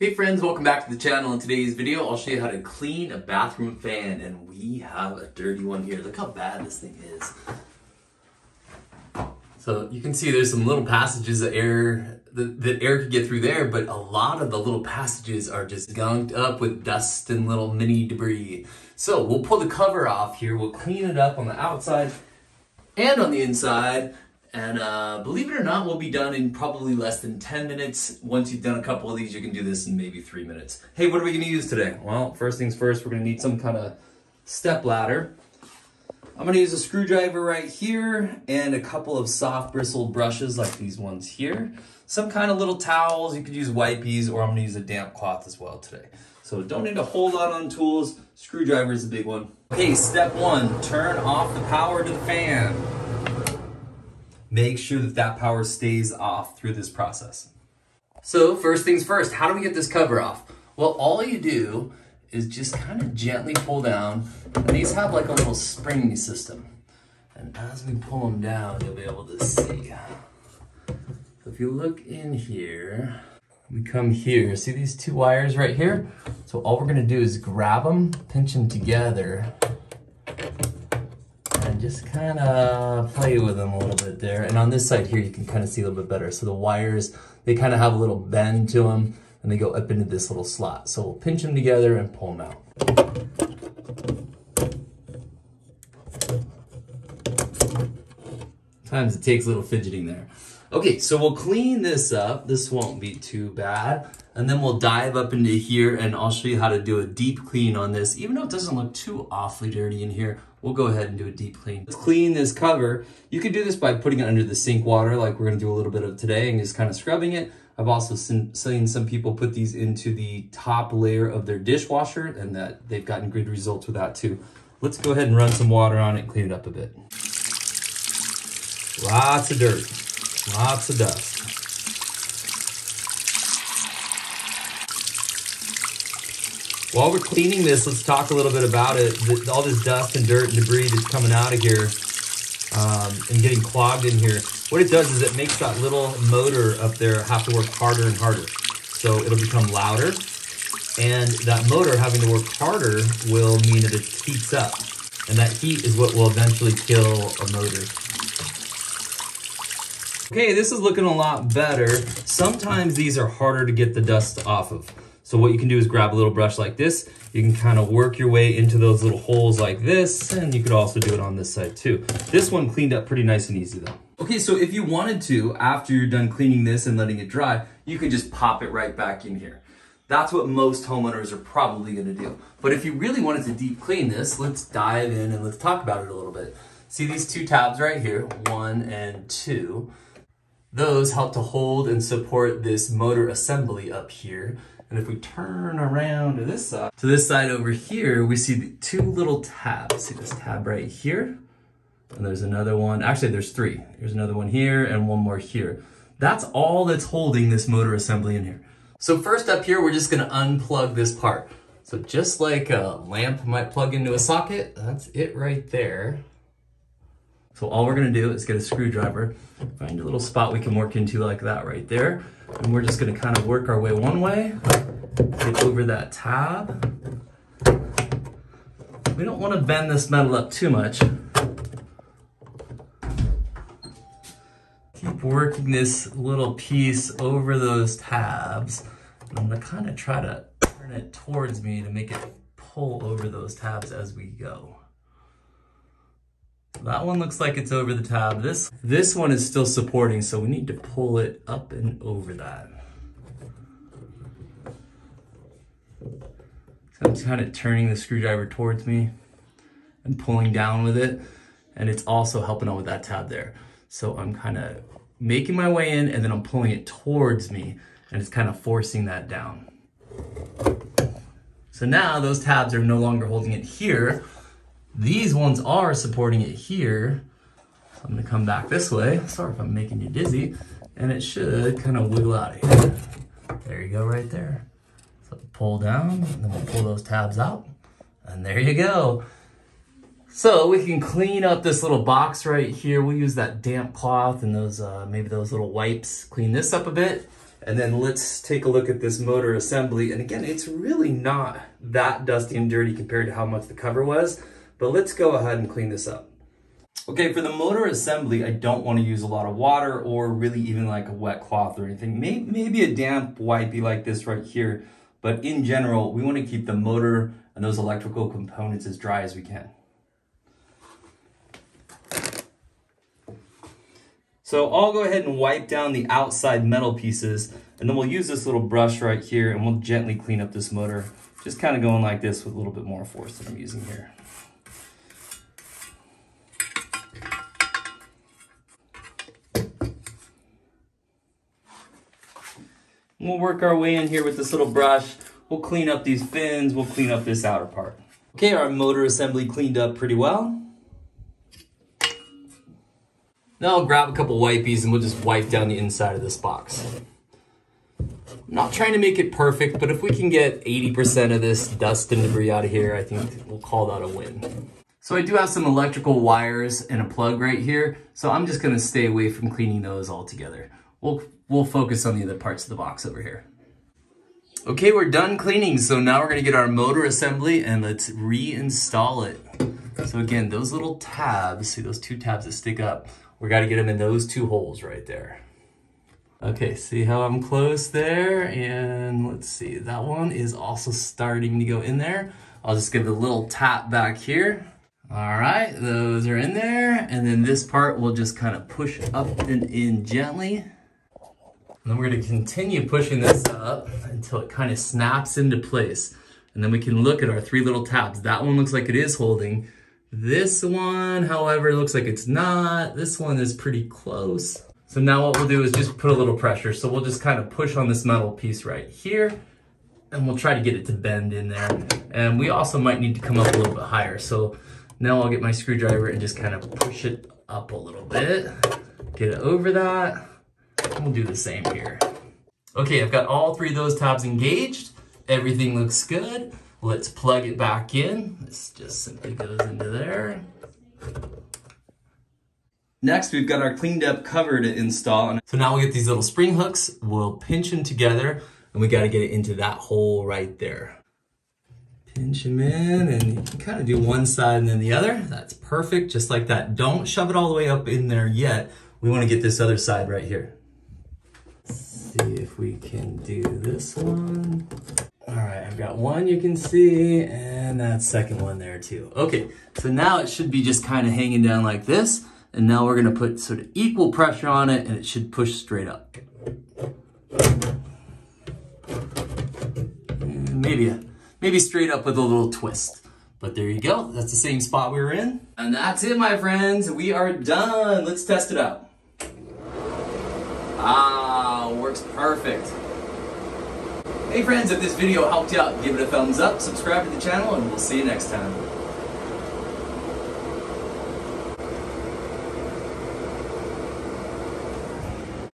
Hey friends, welcome back to the channel. In today's video, I'll show you how to clean a bathroom fan, and we have a dirty one here. Look how bad this thing is. So you can see there's some little passages of air that air could get through there, but a lot of the little passages are just gunked up with dust and little mini debris. So we'll pull the cover off here, we'll clean it up on the outside and on the inside. And believe it or not, we'll be done in probably less than 10 minutes. Once you've done a couple of these, you can do this in maybe 3 minutes. Hey, what are we gonna use today? Well, first things first, we're gonna need some kind of step ladder. I'm gonna use a screwdriver right here and a couple of soft bristled brushes like these ones here. Some kind of little towels, you could use wipes, or I'm gonna use a damp cloth as well today. So don't need a whole lot on tools. Screwdriver is a big one. Okay, step one, turn off the power to the fan. Make sure that power stays off through this process. So first things first, how do we get this cover off? Well, all you do is just kind of gently pull down, and these have like a little spring system. And as we pull them down, you'll be able to see. So if you look in here, we come here, see these two wires right here? So all we're gonna do is grab them, pinch them together, and just kind of play with them a little bit there. And on this side here, you can kind of see a little bit better. So the wires, they kind of have a little bend to them, and they go up into this little slot. So we'll pinch them together and pull them out. Sometimes it takes a little fidgeting there. Okay, so we'll clean this up. This won't be too bad. And then we'll dive up into here, and I'll show you how to do a deep clean on this. Even though it doesn't look too awfully dirty in here, we'll go ahead and do a deep clean. Let's clean this cover. You could do this by putting it under the sink water like we're gonna do a little bit of today and just kind of scrubbing it. I've also seen some people put these into the top layer of their dishwasher, and that they've gotten good results with that too. Let's go ahead and run some water on it and clean it up a bit. Lots of dirt, lots of dust. While we're cleaning this, let's talk a little bit about it. All this dust and dirt and debris that's coming out of here and getting clogged in here, what it does is it makes that little motor up there have to work harder and harder. So it'll become louder, and that motor having to work harder will mean that it heats up. And that heat is what will eventually kill a motor. Okay, this is looking a lot better. Sometimes these are harder to get the dust off of. So what you can do is grab a little brush like this. You can kind of work your way into those little holes like this, and you could also do it on this side too. This one cleaned up pretty nice and easy though. Okay, so if you wanted to, after you're done cleaning this and letting it dry, you can just pop it right back in here. That's what most homeowners are probably gonna do. But if you really wanted to deep clean this, let's dive in and let's talk about it a little bit. See these two tabs right here, 1 and 2. Those help to hold and support this motor assembly up here. And if we turn around to this side over here, we see the two little tabs. See this tab right here? And there's another one. Actually, there's 3. There's another one here and one more here. That's all that's holding this motor assembly in here. So first up here, we're just gonna unplug this part. So just like a lamp might plug into a socket, that's it right there. So all we're gonna do is get a screwdriver, find a little spot we can work into like that right there. And we're just gonna kind of work our way one way, get over that tab. We don't wanna bend this metal up too much. Keep working this little piece over those tabs. And I'm gonna kind of try to turn it towards me to make it pull over those tabs as we go. That one looks like it's over the tab. This one is still supporting, so we need to pull it up and over that. So I'm kind of turning the screwdriver towards me and pulling down with it, and it's also helping out with that tab there. So I'm kind of making my way in, and then I'm pulling it towards me, and it's kind of forcing that down. So now those tabs are no longer holding it here. These ones are supporting it here. So I'm gonna come back this way. Sorry if I'm making you dizzy. And it should kind of wiggle out of here. There you go right there. So pull down, and then we'll pull those tabs out. And there you go. So we can clean up this little box right here. We'll use that damp cloth and those maybe those little wipes. Clean this up a bit. And then let's take a look at this motor assembly. And again, it's really not that dusty and dirty compared to how much the cover was, but let's go ahead and clean this up. Okay, for the motor assembly, I don't want to use a lot of water or really even like a wet cloth or anything. Maybe a damp wipey like this right here. But in general, we want to keep the motor and those electrical components as dry as we can. So I'll go ahead and wipe down the outside metal pieces, and then we'll use this little brush right here and we'll gently clean up this motor. Just kind of going like this with a little bit more force that I'm using here. We'll work our way in here with this little brush. We'll clean up these fins. We'll clean up this outer part. Okay, our motor assembly cleaned up pretty well. Now I'll grab a couple wipies and we'll just wipe down the inside of this box. I'm not trying to make it perfect, but if we can get 80% of this dust and debris out of here, I think we'll call that a win. So I do have some electrical wires and a plug right here, so I'm just gonna stay away from cleaning those altogether. We'll focus on the other parts of the box over here. Okay, we're done cleaning, so now we're gonna get our motor assembly and let's reinstall it. So again, those little tabs, see those two tabs that stick up, we gotta get them in those two holes right there. Okay, see how I'm close there? And let's see, that one is also starting to go in there. I'll just give it a little tap back here. All right, those are in there. And then this part will just kind of push up and in gently. And then we're gonna continue pushing this up until it kind of snaps into place. And then we can look at our three little tabs. That one looks like it is holding. This one, however, looks like it's not. This one is pretty close. So now what we'll do is just put a little pressure. So we'll just kind of push on this metal piece right here and we'll try to get it to bend in there. And we also might need to come up a little bit higher. So now I'll get my screwdriver and just kind of push it up a little bit. Get it over that. And we'll do the same here. Okay, I've got all three of those tabs engaged. Everything looks good. Let's plug it back in. This just simply goes into there. Next, we've got our cleaned up cover to install. So now we'll get these little spring hooks. We'll pinch them together and we got to get it into that hole right there. Pinch them in and you can kind of do one side and then the other. That's perfect, just like that. Don't shove it all the way up in there yet. We want to get this other side right here. Let's see if we can do this one. All right, I've got one you can see, and that second one there too. Okay, so now it should be just kind of hanging down like this, and now we're gonna put sort of equal pressure on it, and it should push straight up. And maybe straight up with a little twist. But there you go, that's the same spot we were in. And that's it, my friends, we are done. Let's test it out. Ah, works perfect. Hey friends, if this video helped you out, give it a thumbs up, subscribe to the channel, and we'll see you next time.